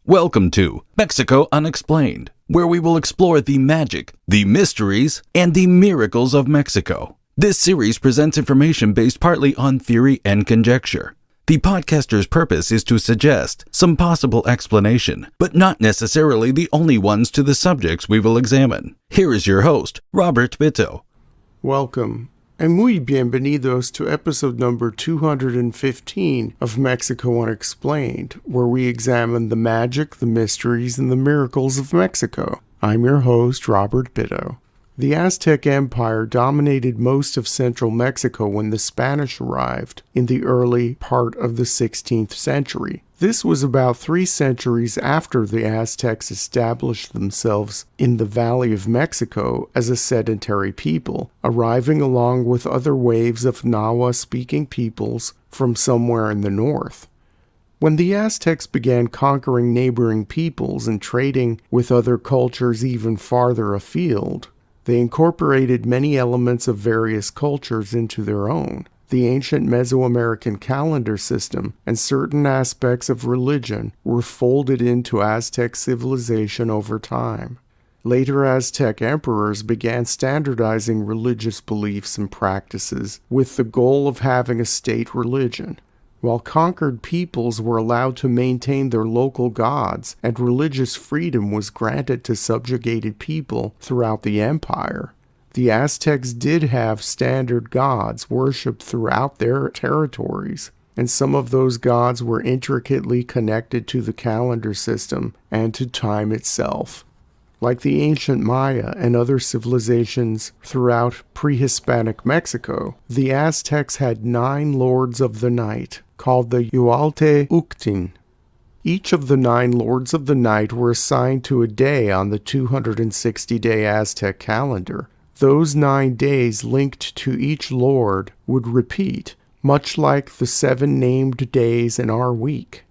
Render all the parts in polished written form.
Welcome to Mexico Unexplained, where we will explore the magic, the mysteries, and the miracles of Mexico. This series presents information based partly on theory and conjecture. The podcaster's purpose is to suggest some possible explanation, but not necessarily the only ones to the subjects we will examine. Here is your host, Robert Bitto. Welcome, and muy bienvenidos to episode number 215 of Mexico Unexplained, where we examine the magic, the mysteries, and the miracles of Mexico. I'm your host, Robert Bitto. The Aztec Empire dominated most of central Mexico when the Spanish arrived in the early part of the 16th century. This was about 3 centuries after the Aztecs established themselves in the Valley of Mexico as a sedentary people, arriving along with other waves of Nahua-speaking peoples from somewhere in the north. When the Aztecs began conquering neighboring peoples and trading with other cultures even farther afield, they incorporated many elements of various cultures into their own. The ancient Mesoamerican calendar system and certain aspects of religion were folded into Aztec civilization over time. Later Aztec emperors began standardizing religious beliefs and practices with the goal of having a state religion, while conquered peoples were allowed to maintain their local gods and religious freedom was granted to subjugated people throughout the empire. The Aztecs did have standard gods worshipped throughout their territories, and some of those gods were intricately connected to the calendar system and to time itself. Like the ancient Maya and other civilizations throughout pre-Hispanic Mexico, the Aztecs had 9 lords of the night, called the Tezcatlipoca. Each of the 9 lords of the night were assigned to a day on the 260-day Aztec calendar. Those 9 days linked to each lord would repeat, much like the 7 named days in our week.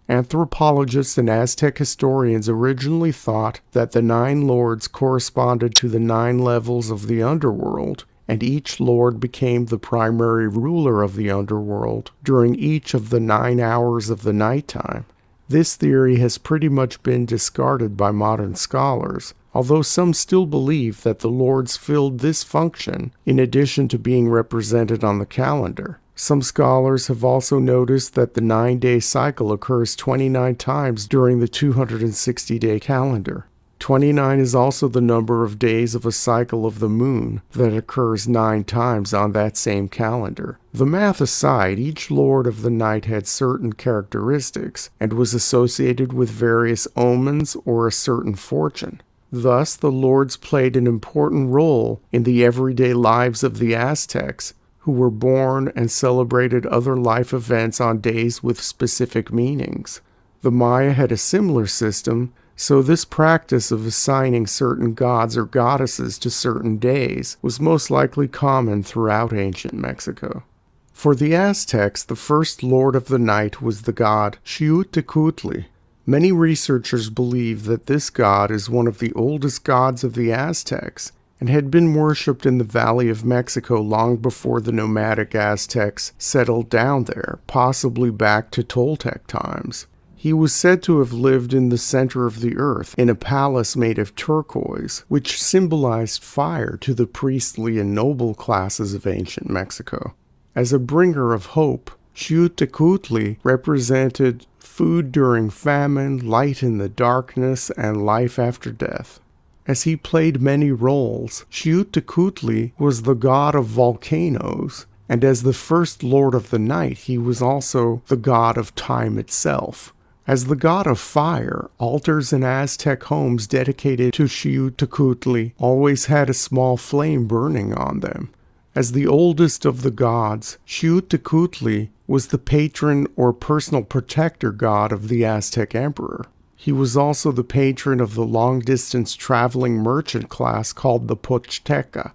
Anthropologists and Aztec historians originally thought that the 9 lords corresponded to the 9 levels of the underworld, and each lord became the primary ruler of the underworld during each of the 9 hours of the nighttime. This theory has pretty much been discarded by modern scholars, although some still believe that the lords filled this function in addition to being represented on the calendar. Some scholars have also noticed that the 9-day cycle occurs 29 times during the 260-day calendar. 29 is also the number of days of a cycle of the moon that occurs 9 times on that same calendar. The math aside, each lord of the night had certain characteristics and was associated with various omens or a certain fortune. Thus, the lords played an important role in the everyday lives of the Aztecs, who were born and celebrated other life events on days with specific meanings. The Maya had a similar system, so this practice of assigning certain gods or goddesses to certain days was most likely common throughout ancient Mexico. For the Aztecs, the first lord of the night was the god Tezcatlipoca. Many researchers believe that this god is one of the oldest gods of the Aztecs and had been worshipped in the Valley of Mexico long before the nomadic Aztecs settled down there, possibly back to Toltec times. He was said to have lived in the center of the earth in a palace made of turquoise, which symbolized fire to the priestly and noble classes of ancient Mexico. As a bringer of hope, Tezcatlipoca represented food during famine, light in the darkness, and life after death. As he played many roles, Tezcatlipoca was the god of volcanoes, and as the first lord of the night, he was also the god of time itself. As the god of fire, altars in Aztec homes dedicated to Tezcatlipoca always had a small flame burning on them. As the oldest of the gods, Tezcatlipoca was the patron or personal protector god of the Aztec emperor. He was also the patron of the long-distance traveling merchant class called the Pochteka.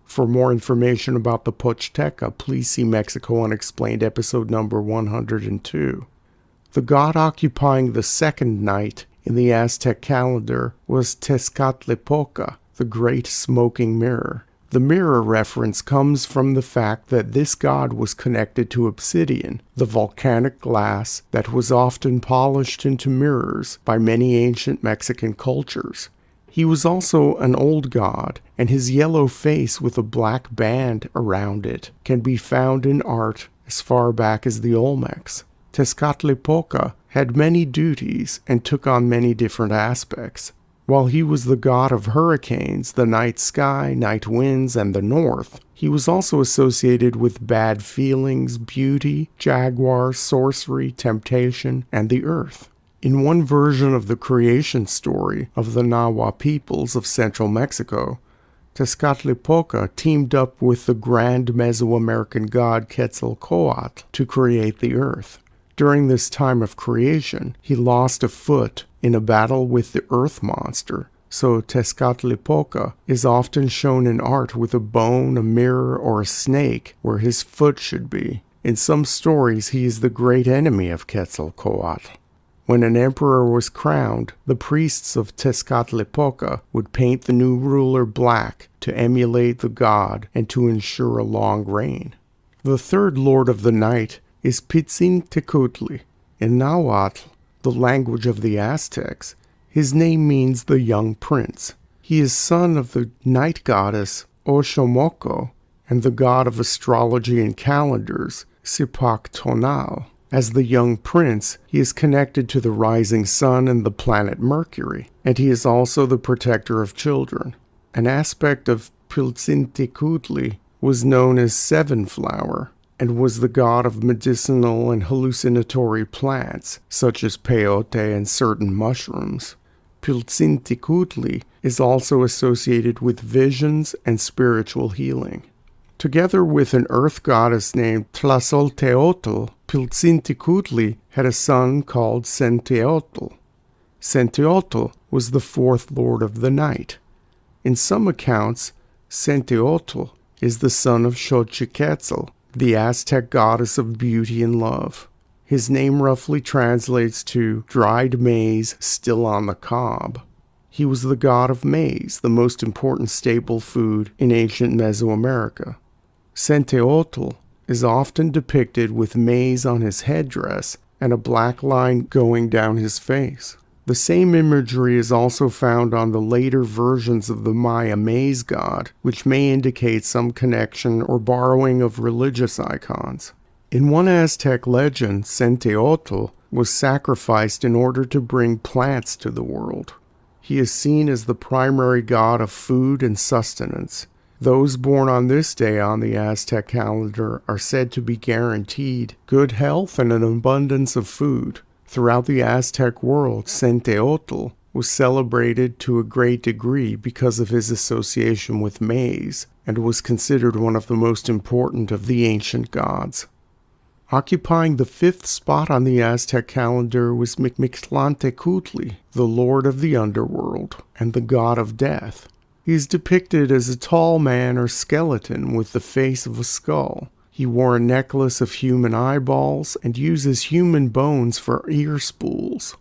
For more information about the Pochteka, please see Mexico Unexplained episode number 102. The god occupying the second night in the Aztec calendar was Tezcatlipoca, the Great Smoking Mirror. The mirror reference comes from the fact that this god was connected to obsidian, the volcanic glass that was often polished into mirrors by many ancient Mexican cultures. He was also an old god, and his yellow face with a black band around it can be found in art as far back as the Olmecs. Tezcatlipoca had many duties and took on many different aspects. While he was the god of hurricanes, the night sky, night winds, and the north, he was also associated with bad feelings, beauty, jaguars, sorcery, temptation, and the earth. In one version of the creation story of the Nahua peoples of central Mexico, Tezcatlipoca teamed up with the grand Mesoamerican god Quetzalcoatl to create the earth. During this time of creation, he lost a foot in a battle with the earth monster, so Tezcatlipoca is often shown in art with a bone, a mirror, or a snake where his foot should be. In some stories, he is the great enemy of Quetzalcoatl. When an emperor was crowned, the priests of Tezcatlipoca would paint the new ruler black to emulate the god and to ensure a long reign. The third lord of the night is Tezcatlipoca. In Nahuatl, the language of the Aztecs, his name means the young prince. He is son of the night goddess Oxomoco and the god of astrology and calendars, Zipactonal. As the young prince, he is connected to the rising sun and the planet Mercury, and he is also the protector of children. An aspect of Tezcatlipoca was known as Seven Flower, and was the god of medicinal and hallucinatory plants, such as peyote and certain mushrooms. Tezcatlipoca is also associated with visions and spiritual healing. Together with an earth goddess named Tlazolteotl, Tezcatlipoca had a son called Centeotl. Centeotl was the fourth lord of the night. In some accounts, Centeotl is the son of Xochiquetzal, the Aztec goddess of beauty and love. His name roughly translates to dried maize still on the cob. He was the god of maize, the most important staple food in ancient Mesoamerica. Centeotl is often depicted with maize on his headdress and a black line going down his face. The same imagery is also found on the later versions of the Maya maize god, which may indicate some connection or borrowing of religious icons. In one Aztec legend, Centeotl was sacrificed in order to bring plants to the world. He is seen as the primary god of food and sustenance. Those born on this day on the Aztec calendar are said to be guaranteed good health and an abundance of food. Throughout the Aztec world, Centeotl was celebrated to a great degree because of his association with maize, and was considered one of the most important of the ancient gods. Occupying the fifth spot on the Aztec calendar was Mictlantecutli, the lord of the underworld and the god of death. He is depicted as a tall man or skeleton with the face of a skull. He wore a necklace of human eyeballs and uses human bones for ear spools.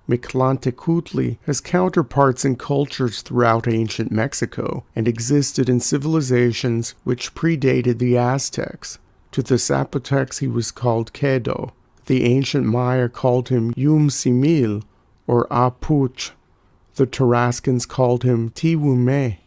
Mictlantecutli has counterparts in cultures throughout ancient Mexico and existed in civilizations which predated the Aztecs. To the Zapotecs he was called Quedo. The ancient Maya called him Yumsimil or Apuch. The Tarascans called him Tiwume.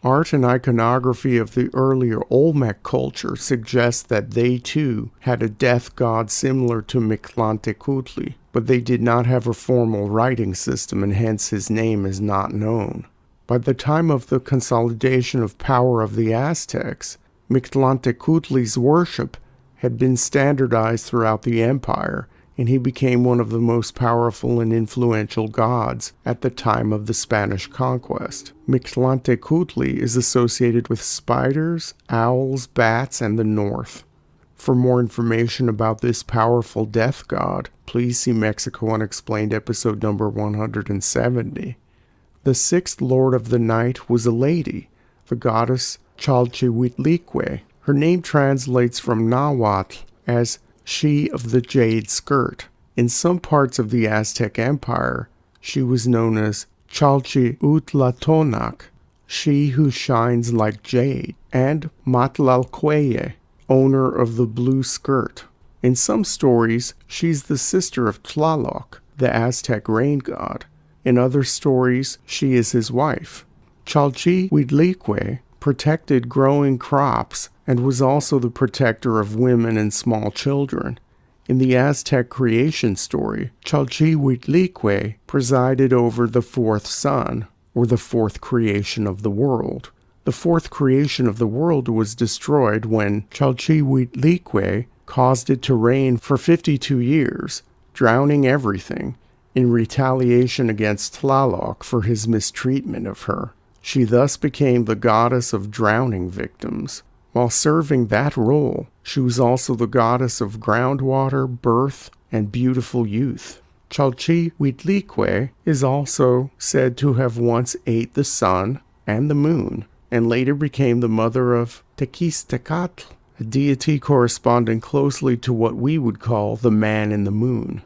Art and iconography of the earlier Olmec culture suggests that they too had a death god similar to Mictlantecutli, but they did not have a formal writing system and hence his name is not known. By the time of the consolidation of power of the Aztecs, Mictlantecutli's worship had been standardized throughout the empire, and he became one of the most powerful and influential gods at the time of the Spanish conquest. Mictlantecutli is associated with spiders, owls, bats, and the north. For more information about this powerful death god, please see Mexico Unexplained episode number 170. The sixth lord of the night was a lady, the goddess Chalchihuitlicue. Her name translates from Nahuatl as she of the jade skirt. In some parts of the Aztec Empire, she was known as Chalchiutlatonac, she who shines like jade, and Matlalcueye, owner of the blue skirt. In some stories, she's the sister of Tlaloc, the Aztec rain god. In other stories, she is his wife. Chalchihuitlicue protected growing crops and was also the protector of women and small children. In the Aztec creation story, Chalchihuitlicue presided over the fourth sun, or the fourth creation of the world. The fourth creation of the world was destroyed when Chalchihuitlicue caused it to rain for 52 years, drowning everything, in retaliation against Tlaloc for his mistreatment of her. She thus became the goddess of drowning victims. While serving that role, she was also the goddess of groundwater, birth, and beautiful youth. Chalchihuitlicue is also said to have once ate the sun and the moon, and later became the mother of Tezcatlipoca, a deity corresponding closely to what we would call the man in the moon.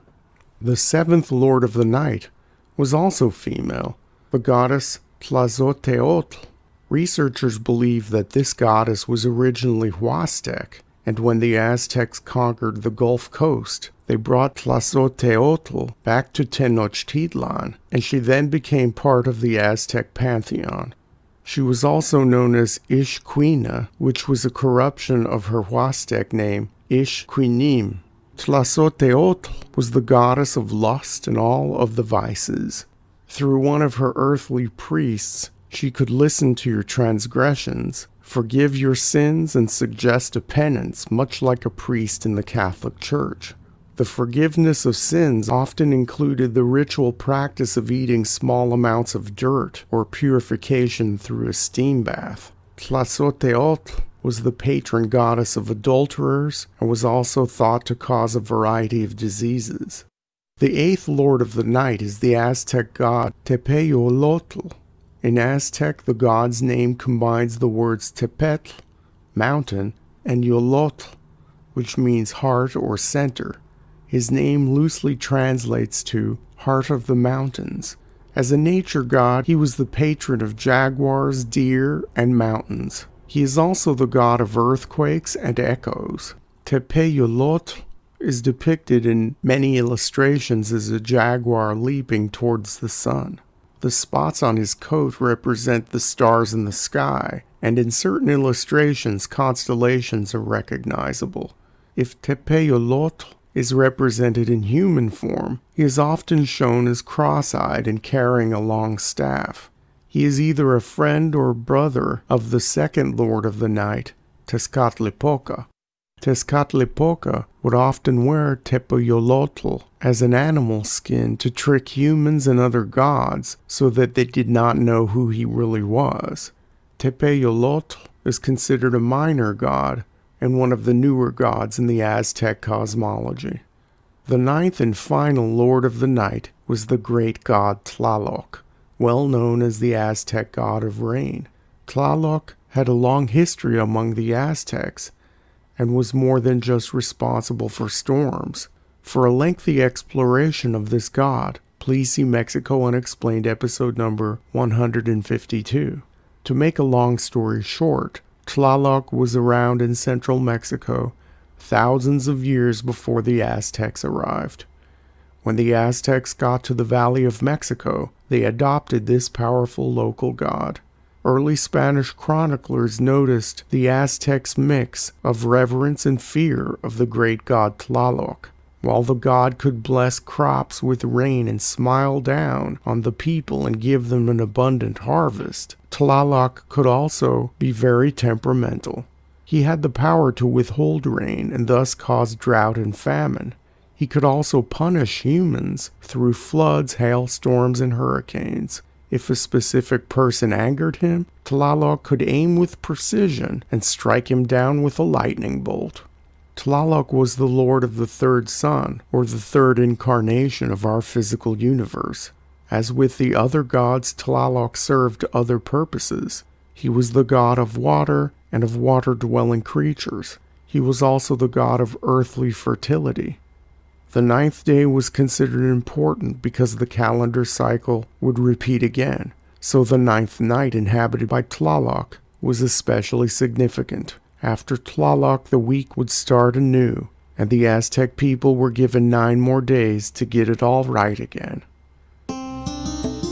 The seventh lord of the night was also female, the goddess Tlazolteotl. Researchers believe that this goddess was originally Huastec, and when the Aztecs conquered the Gulf Coast, they brought Tlazolteotl back to Tenochtitlan, and she then became part of the Aztec pantheon. She was also known as Ixcuina, which was a corruption of her Huastec name, Ixcuinim. Tlazolteotl was the goddess of lust and all of the vices. Through one of her earthly priests, she could listen to your transgressions, forgive your sins, and suggest a penance, much like a priest in the Catholic Church. The forgiveness of sins often included the ritual practice of eating small amounts of dirt or purification through a steam bath. Tlazolteotl was the patron goddess of adulterers and was also thought to cause a variety of diseases. The eighth lord of the night is the Aztec god Tepeyolotl. In Aztec, the god's name combines the words Tepetl, mountain, and Yolotl, which means heart or center. His name loosely translates to heart of the mountains. As a nature god, he was the patron of jaguars, deer, and mountains. He is also the god of earthquakes and echoes. Tepeyolotl is depicted in many illustrations as a jaguar leaping towards the sun. The spots on his coat represent the stars in the sky, and in certain illustrations, constellations are recognizable. If Tepeyolotl is represented in human form, he is often shown as cross-eyed and carrying a long staff. He is either a friend or brother of the second lord of the night, Tezcatlipoca. Tezcatlipoca would often wear Tepeyolotl as an animal skin to trick humans and other gods so that they did not know who he really was. Tepeyolotl is considered a minor god and one of the newer gods in the Aztec cosmology. The ninth and final lord of the night was the great god Tlaloc, well known as the Aztec god of rain. Tlaloc had a long history among the Aztecs and was more than just responsible for storms. For a lengthy exploration of this god, please see Mexico Unexplained episode number 152. To make a long story short, Tlaloc was around in central Mexico thousands of years before the Aztecs arrived. When the Aztecs got to the Valley of Mexico, they adopted this powerful local god. Early Spanish chroniclers noticed the Aztecs' mix of reverence and fear of the great god Tlaloc. While the god could bless crops with rain and smile down on the people and give them an abundant harvest, Tlaloc could also be very temperamental. He had the power to withhold rain and thus cause drought and famine. He could also punish humans through floods, hailstorms, and hurricanes. If a specific person angered him, Tlaloc could aim with precision and strike him down with a lightning bolt. Tlaloc was the lord of the third sun, or the third incarnation of our physical universe. As with the other gods, Tlaloc served other purposes. He was the god of water and of water-dwelling creatures. He was also the god of earthly fertility. The ninth day was considered important because the calendar cycle would repeat again. So the 9th night, inhabited by Tlaloc, was especially significant. After Tlaloc, the week would start anew, and the Aztec people were given 9 more days to get it all right again.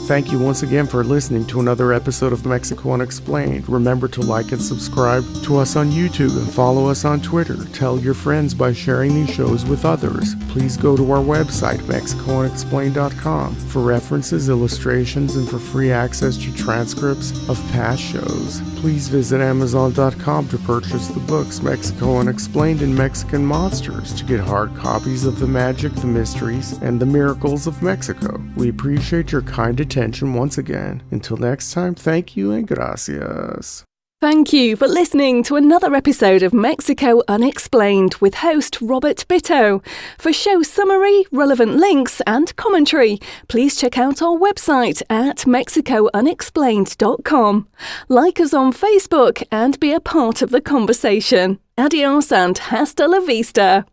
Thank you once again for listening to another episode of Mexico Unexplained. Remember to like and subscribe to us on YouTube and follow us on Twitter. Tell your friends by sharing these shows with others. Please go to our website, MexicoUnexplained.com, for references, illustrations, and for free access to transcripts of past shows. Please visit Amazon.com to purchase the books Mexico Unexplained and Mexican Monsters to get hard copies of the magic, the mysteries, and the miracles of Mexico. We appreciate your kind attention once again. Until next time, thank you and gracias. Thank you for listening to another episode of Mexico Unexplained with host Robert Bitto. For show summary, relevant links and commentary, please check out our website at mexicounexplained.com. Like us on Facebook and be a part of the conversation. Adios and hasta la vista.